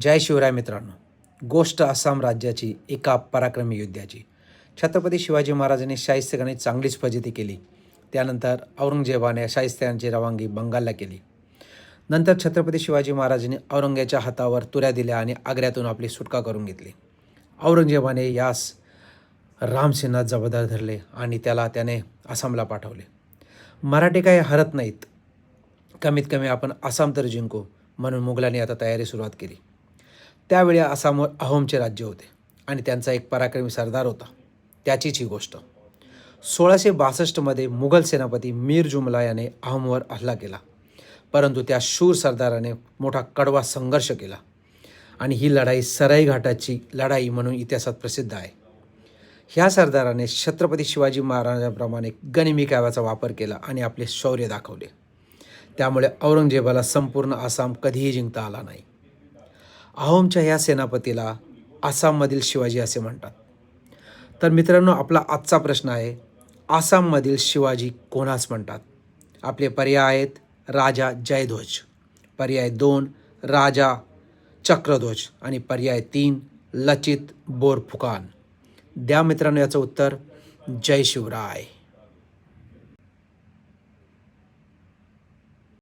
जय शिवराय मित्रांनो. गोष्ट आसाम राज्याची एका पराक्रमी योद्ध्याची. छत्रपती शिवाजी महाराजांनी शाहिस्तेखानाची चांगलीच फजिती केली. त्यानंतर औरंगजेबाने शाहिस्तेखानाची रवानगी बंगालला केली. नंतर छत्रपती शिवाजी महाराजांनी औरंगजेबाच्या हातावर तुऱ्या दिल्या आणि आग्र्यातून आपली सुटका करून घेतली. औरंगजेबाने यास रामसेनात जबाबदार धरले आणि त्याने आसामला पाठवले. मराठी काही हरत नाहीत, कमीत कमी आपण आसाम तर जिंकू म्हणून मुघलांनी आता तयारी सुरुवात केली. त्यावेळी आसामवर अहोमचे राज्य होते आणि त्यांचा एक पराक्रमी सरदार होता. त्याचीच ही गोष्ट. 1662मध्ये मुघल सेनापती मीर जुमला याने अहोमवर हल्ला केला, परंतु त्या शूर सरदाराने मोठा कडवा संघर्ष केला आणि ही लढाई सराई घाटाची लढाई म्हणून इतिहासात प्रसिद्ध आहे. ह्या सरदाराने छत्रपती शिवाजी महाराजांप्रमाणे गनिमी काव्याचा वापर केला आणि आपले शौर्य दाखवले. त्यामुळे औरंगजेबाला संपूर्ण आसाम कधीही जिंकता आला नाही. अहोमच्या ह्या सेनापतीला आसाममधील शिवाजी असे म्हणतात. तर मित्रांनो, आपला आजचा प्रश्न आहे, आसाममधील शिवाजी कोणास म्हणतात? आपले पर्याय आहेत राजा जयध्वज, पर्याय 2 राजा चक्रध्वज आणि पर्याय 3 लचित बोरफुकान. द्या मित्रांनो याचं उत्तर. जय शिवराय.